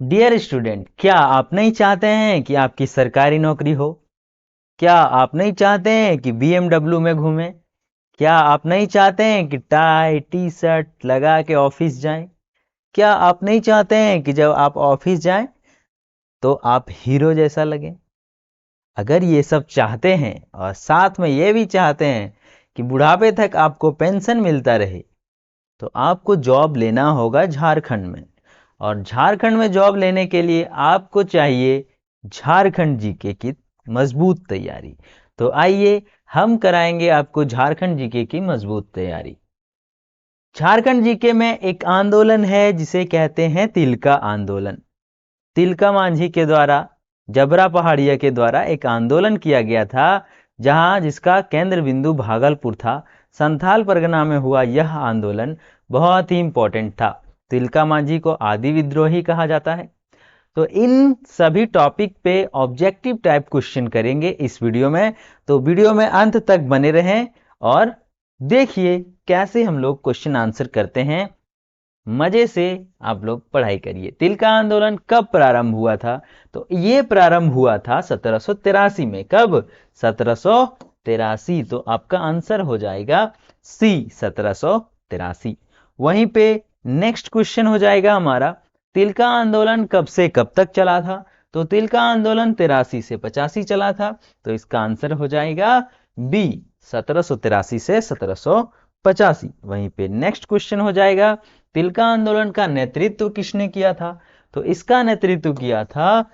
Dear student, क्या आप नहीं चाहते हैं कि आपकी सरकारी नौकरी हो? क्या आप नहीं चाहते हैं कि BMW में घूमें? क्या आप नहीं चाहते हैं कि टाई टी शर्ट लगा के ऑफिस जाएं? क्या आप नहीं चाहते हैं कि जब आप ऑफिस जाएं तो आप हीरो जैसा लगें? अगर ये सब चाहते हैं और साथ में ये भी चाहते हैं कि बुढ़ापे तक आपको पेंशन मिलता रहे, तो आपको जॉब लेना होगा झारखंड में। और झारखंड में जॉब लेने के लिए आपको चाहिए झारखंड जीके की मजबूत तैयारी। तो आइए हम कराएंगे आपको झारखंड जीके की मजबूत तैयारी। झारखंड जीके में एक आंदोलन है जिसे कहते हैं तिलका आंदोलन। तिलका मांझी के द्वारा, जबरा पहाड़िया के द्वारा एक आंदोलन किया गया था, जिसका केंद्र बिंदु भागलपुर था। संथाल परगना में हुआ यह आंदोलन बहुत ही इंपॉर्टेंट था। तिलका मांझी को आदि विद्रोही कहा जाता है। तो इन सभी टॉपिक पे ऑब्जेक्टिव टाइप क्वेश्चन करेंगे इस वीडियो में। तो वीडियो में अंत तक बने रहें और देखिए कैसे हम लोग क्वेश्चन आंसर करते हैं। मजे से आप लोग पढ़ाई करिए। तिलका आंदोलन कब प्रारंभ हुआ था? तो ये प्रारंभ हुआ था 1783 में। कब? 1783। तो आपका आंसर हो जाएगा सी, 1783। वहीं पे नेक्स्ट क्वेश्चन हो जाएगा हमारा, तिलका आंदोलन कब से कब तक चला था? तो तिलका आंदोलन 83 से 85 चला था। तो इसका आंसर हो जाएगा बी, 1783 से 1785। वहीं पे नेक्स्ट क्वेश्चन हो जाएगा, तिलका आंदोलन का नेतृत्व किसने किया था? तो इसका नेतृत्व किया था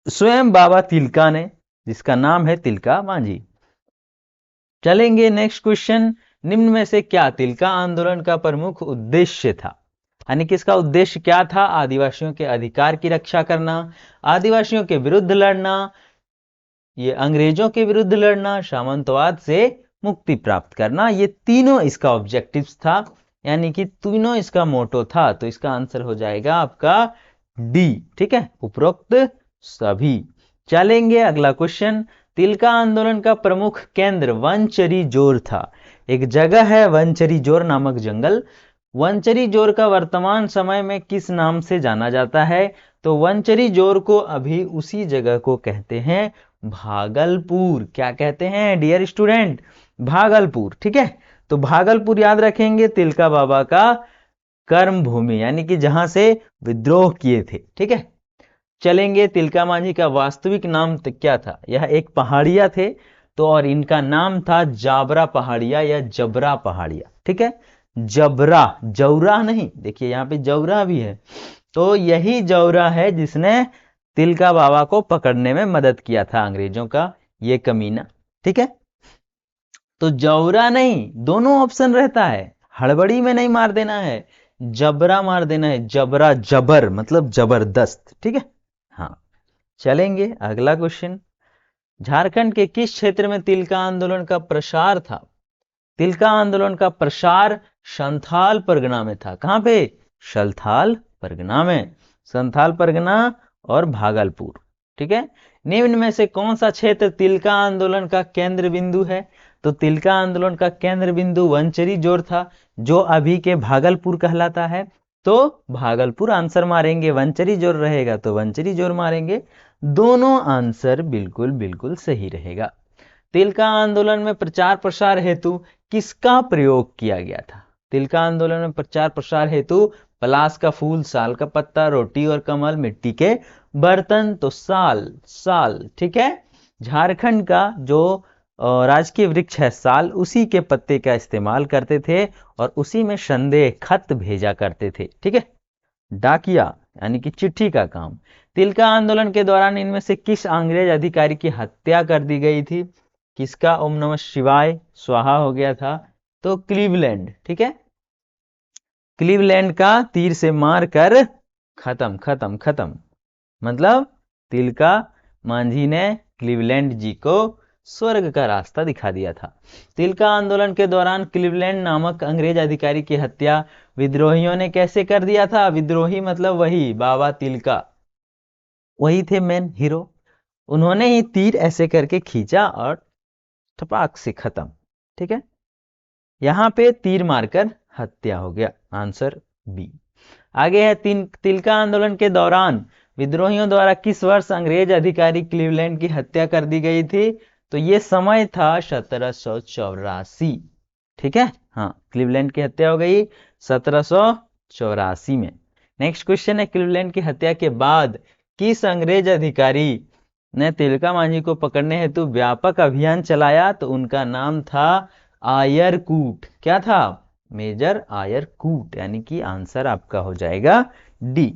स्वयं बाबा तिलका ने, जिसका नाम है तिलका मांझी। चलेंगे नेक्स्ट क्वेश्चन, निम्न में से क्या तिलका आंदोलन का प्रमुख उद्देश्य था? यानी कि इसका उद्देश्य क्या था? आदिवासियों के अधिकार की रक्षा करना, आदिवासियों के विरुद्ध लड़ना, ये अंग्रेजों के विरुद्ध लड़ना, सामंतवाद से मुक्ति प्राप्त करना। ये तीनों इसका ऑब्जेक्टिव्स था, यानी कि तीनों इसका मोटो था। तो इसका आंसर हो जाएगा आपका डी। ठीक है, उपरोक्त सभी। चलेंगे अगला क्वेश्चन, तिलका आंदोलन का प्रमुख केंद्र वनचरी जोर था। एक जगह है वनचरी जोर नामक जंगल। वनचरी जोर का वर्तमान समय में किस नाम से जाना जाता है? तो वनचरी जोर को अभी उसी जगह को कहते हैं भागलपुर। क्या कहते हैं डियर स्टूडेंट? भागलपुर। ठीक है, तो भागलपुर याद रखेंगे, तिलका बाबा का कर्म भूमि, यानी कि जहां से विद्रोह किए थे। ठीक है, चलेंगे तिलका मांझी का वास्तविक नाम क्या था? यह एक पहाड़िया थे, तो और इनका नाम था जाबरा पहाड़िया या जबरा पहाड़िया। ठीक है, जबरा, जौरा नहीं, देखिए यहाँ पे जौरा भी है। तो यही जौरा है जिसने तिलका बाबा को पकड़ने में मदद किया था अंग्रेजों का ये कमीना। ठीक है, तो जौरा नहीं, दोनों ऑप्शन रहता है, हड़बड़ी में नहीं मार देना है, जबरा मार देना है। जबरा, जबर मतलब जबरदस्त। ठीक है, हाँ। चलेंगे अगला क्वेश्चन, झारखंड के किस क्षेत्र में तिलका आंदोलन का प्रसार था? तिलका आंदोलन का प्रसार संथाल परगना में था। कहां पे? संथाल परगना में। संथाल परगना और भागलपुर। ठीक है, निम्न में से कौन सा क्षेत्र तिलका आंदोलन का केंद्र बिंदु है? तो तिलका आंदोलन का केंद्र बिंदु वनचरी जोर था, जो अभी के भागलपुर कहलाता है। तो भागलपुर आंसर मारेंगे, वनचरी जोर रहेगा तो वनचरी जोर मारेंगे। दोनों आंसर बिल्कुल बिल्कुल सही रहेगा। तिलका आंदोलन में प्रचार प्रसार हेतु किसका प्रयोग किया गया था? तिलका आंदोलन में प्रचार प्रसार हेतु पलाश का फूल, साल का पत्ता, रोटी और कमल, मिट्टी के बर्तन। तो साल, साल। ठीक है, झारखंड का जो राजकीय वृक्ष है साल, उसी के पत्ते का इस्तेमाल करते थे और उसी में संदेह खत भेजा करते थे। ठीक है, डाकिया यानी कि चिट्ठी का काम। तिलका आंदोलन के दौरान इनमें से किस अंग्रेज अधिकारी की हत्या कर दी गई थी? किसका ओम नमः शिवाय स्वाहा हो गया था? तो क्लीवलैंड। ठीक है, क्लीवलैंड का तीर से मार कर खत्म खत्म खत्म, मतलब तिलका मांझी ने क्लीवलैंड जी को स्वर्ग का रास्ता दिखा दिया था। तिलका आंदोलन के दौरान क्लीवलैंड नामक अंग्रेज अधिकारी की हत्या विद्रोहियों ने कैसे कर दिया था? विद्रोही मतलब वही बाबा तिलका, वही थे मेन हीरो। उन्होंने ही तीर ऐसे करके खींचा और ठपाक से खत्म। ठीक है, यहां पे तीर मारकर हत्या हो गया। Answer B. आगे है तिलका आंदोलन के दौरान विद्रोहियों द्वारा किस वर्ष अंग्रेज अधिकारी क्लीवलैंड की हत्या कर दी गई थी? तो ये समय था 1784। ठीक है, हाँ, क्लीवलैंड की हत्या हो गई 1784 में। नेक्स्ट क्वेश्चन है, क्लीवलैंड की हत्या के बाद किस अंग्रेज अधिकारी ने तिलका मांझी को पकड़ने हेतु व्यापक अभियान चलाया? तो उनका नाम था आयरकूट। क्या था? मेजर आयरकूट, यानी कि आंसर आपका हो जाएगा डी।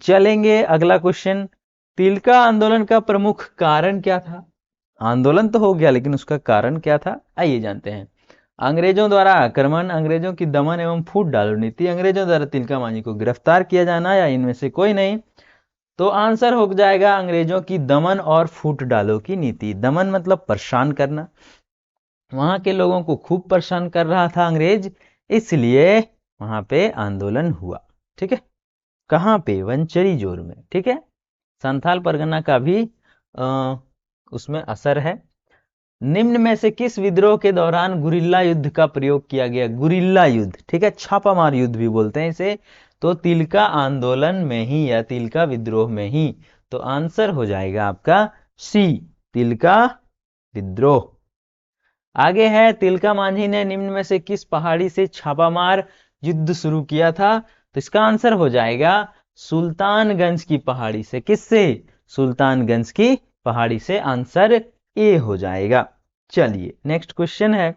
चलेंगे अगला क्वेश्चन, तिलका आंदोलन का प्रमुख कारण क्या था? आंदोलन तो हो गया, लेकिन उसका कारण क्या था? आइए जानते हैं। अंग्रेजों द्वारा आक्रमण, अंग्रेजों की दमन एवं फूट डालो नीति, अंग्रेजों द्वारा तिलका मांझी को गिरफ्तार किया जाना, या इनमें से कोई नहीं? तो आंसर हो जाएगा अंग्रेजों की दमन और फूट डालो की नीति। दमन मतलब परेशान करना, वहां के लोगों को खूब परेशान कर रहा था अंग्रेज, इसलिए वहां पे आंदोलन हुआ। ठीक है, कहाँ पे? वंचरी जोर में। ठीक है, संथाल परगना का भी उसमें असर है। निम्न में से किस विद्रोह के दौरान गुरिल्ला युद्ध का प्रयोग किया गया? गुरिल्ला युद्ध, ठीक है, छापामार युद्ध भी बोलते हैं इसे। तो तिलका आंदोलन में ही या तिलका विद्रोह में ही। तो आंसर हो जाएगा आपका सी, तिलका विद्रोह। आगे है, तिलका मांझी ने निम्न में से किस पहाड़ी से छापामार युद्ध शुरू किया था? तो इसका आंसर हो जाएगा सुल्तानगंज की पहाड़ी से। किससे? सुल्तानगंज की पहाड़ी से, आंसर ए हो जाएगा। चलिए नेक्स्ट क्वेश्चन है,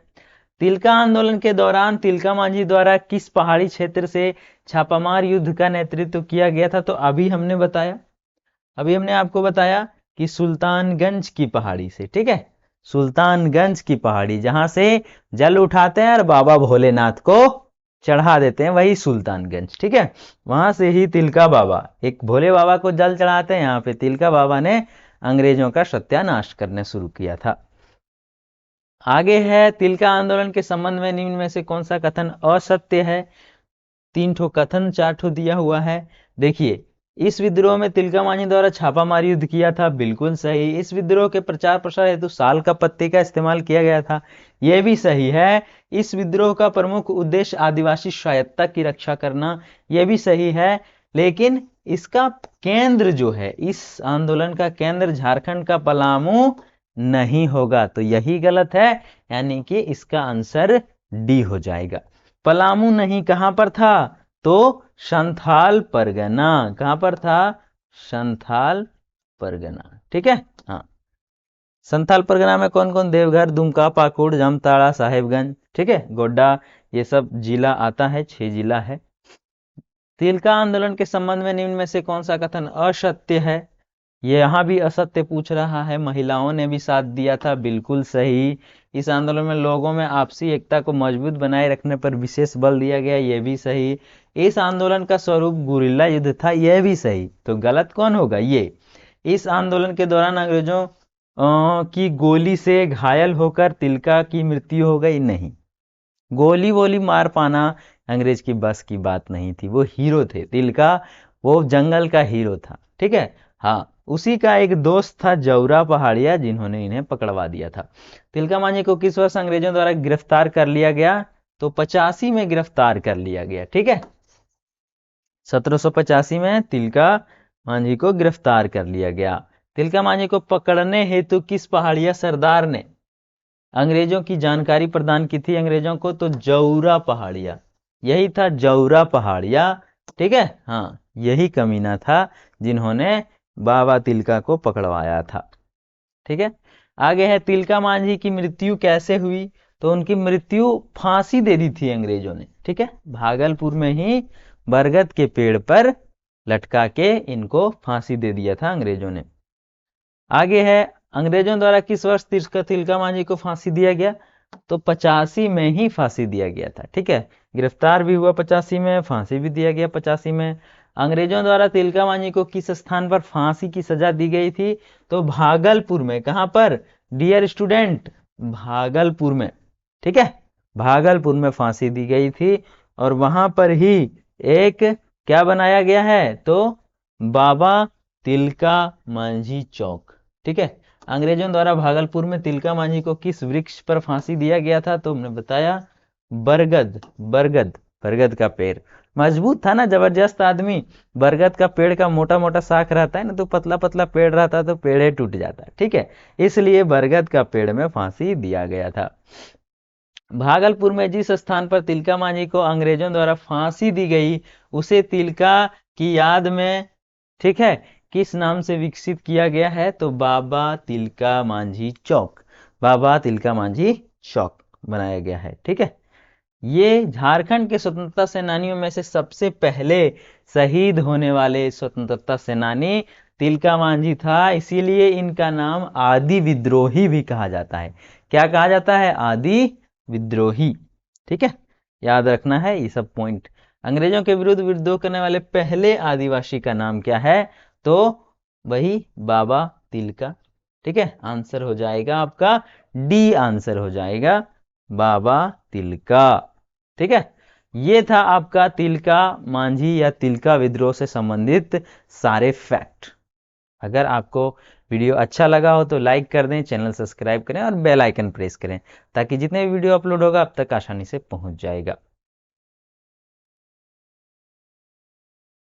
तिलका आंदोलन के दौरान तिलका मांझी द्वारा किस पहाड़ी क्षेत्र से छापामार युद्ध का नेतृत्व किया गया था? तो अभी हमने आपको बताया कि सुल्तानगंज की पहाड़ी से। ठीक है, सुल्तानगंज की पहाड़ी, जहां से जल उठाते हैं और बाबा भोलेनाथ को चढ़ा देते हैं, वही सुल्तानगंज। ठीक है, वहां से ही तिलका बाबा, एक भोले बाबा को जल चढ़ाते हैं, यहाँ पे तिलका बाबा ने अंग्रेजों का सत्यानाश करना शुरू किया था। आगे है, तिलका आंदोलन के संबंध में निम्न में से कौन सा कथन असत्य है? 3 ठो कथन 4 ठो दिया हुआ है। देखिए, इस विद्रोह में तिलका मांझी द्वारा छापामार युद्ध किया था, बिल्कुल सही। इस विद्रोह के प्रचार प्रसार हेतु साल का पत्ते का इस्तेमाल किया गया था, यह भी सही है। इस विद्रोह का प्रमुख उद्देश्य आदिवासी स्वायत्तता की रक्षा करना, यह भी सही है। लेकिन इसका केंद्र जो है, इस आंदोलन का केंद्र झारखंड का पलामू नहीं होगा, तो यही गलत है, यानी कि इसका आंसर डी हो जाएगा। पलामू नहीं, कहां पर था? तो संथाल परगना। कहां पर था? संथाल परगना। ठीक है, हाँ, संथाल परगना में कौन कौन? देवघर, दुमका, पाकुड़, जामताड़ा, साहेबगंज, ठीक है, गोड्डा, ये सब जिला आता है, 6 जिला है। तिलका आंदोलन के संबंध में निम्न में से कौन सा कथन असत्य है? ये यहाँ भी असत्य पूछ रहा है। महिलाओं ने भी साथ दिया था, बिल्कुल सही। इस आंदोलन में लोगों में आपसी एकता को मजबूत बनाए रखने पर विशेष बल दिया गया, यह भी सही। इस आंदोलन का स्वरूप गुरिल्ला युद्ध था, यह भी सही। तो गलत कौन होगा? ये। इस आंदोलन के दौरान अंग्रेजों की गोली से घायल होकर तिलका की मृत्यु हो गई, नहीं। गोली वोली मार पाना अंग्रेज की बस की बात नहीं थी, वो हीरो थे तिलका, वो जंगल का हीरो था। ठीक है, हाँ, उसी का एक दोस्त था जौरा पहाड़िया, जिन्होंने इन्हें पकड़वा दिया था। तिलका मांझी को किस वर्ष अंग्रेजों द्वारा गिरफ्तार कर लिया गया? तो 85 में गिरफ्तार कर लिया गया। ठीक है, 1785 में तिलका मांझी को गिरफ्तार कर लिया गया। तिलका मांझी को पकड़ने हेतु किस पहाड़िया सरदार ने अंग्रेजों की जानकारी प्रदान की थी अंग्रेजों को? तो जौरा पहाड़िया, यही था जौरा पहाड़िया। ठीक है, हाँ, यही कमीना था जिन्होंने बाबा तिलका को पकड़वाया था। ठीक है, आगे है, तिलका मांझी की मृत्यु कैसे हुई? तो उनकी मृत्यु फांसी दे दी थी अंग्रेजों ने। ठीक है, भागलपुर में ही बरगद के पेड़ पर लटका के इनको फांसी दे दिया था अंग्रेजों ने। आगे है, अंग्रेजों द्वारा किस वर्ष तिलका मांझी को फांसी दिया गया? तो 85 में ही फांसी दिया गया था। ठीक है, गिरफ्तार भी हुआ 85 में, फांसी भी दिया गया 85 में। अंग्रेजों द्वारा तिलका मांझी को किस स्थान पर फांसी की सजा दी गई थी? तो भागलपुर में। कहां पर डियर स्टूडेंट? भागलपुर में। ठीक है, भागलपुर में फांसी दी गई थी, और वहां पर ही एक क्या बनाया गया है? तो बाबा तिलका मांझी चौक। ठीक है, अंग्रेजों द्वारा भागलपुर में तिलका मांझी को किस वृक्ष पर फांसी दिया गया था? तो हमने बताया बरगद, बरगद, बरगद का पेड़। मजबूत था ना, जबरदस्त आदमी। बरगद का पेड़ का मोटा मोटा शाख रहता है ना, तो पतला पतला पेड़ रहता है तो पेड़ ही टूट जाता है, ठीक है। इसलिए बरगद का पेड़ में फांसी दिया गया था। भागलपुर में जिस स्थान पर तिलका मांझी को अंग्रेजों द्वारा फांसी दी गई, उसे तिलका की याद में, ठीक है, किस नाम से विकसित किया गया है? तो बाबा तिलका मांझी चौक, बाबा तिलका मांझी चौक बनाया गया है, ठीक है। ये झारखंड के स्वतंत्रता सेनानियों में से सबसे पहले शहीद होने वाले स्वतंत्रता सेनानी तिलका मांझी था, इसीलिए इनका नाम आदि विद्रोही भी कहा जाता है। क्या कहा जाता है? आदि विद्रोही, ठीक है। याद रखना है ये सब पॉइंट। अंग्रेजों के विरुद्ध विद्रोह करने वाले पहले आदिवासी का नाम क्या है? तो वही बाबा तिलका, ठीक है। आंसर हो जाएगा आपका डी, आंसर हो जाएगा बाबा तिलका, ठीक है। ये था आपका तिलका मांझी या तिलका विद्रोह से संबंधित सारे फैक्ट। अगर आपको वीडियो अच्छा लगा हो तो लाइक कर दें, चैनल सब्सक्राइब करें और बेल आइकन प्रेस करें, ताकि जितने भी वीडियो अपलोड होगा आप तक आसानी से पहुंच जाएगा।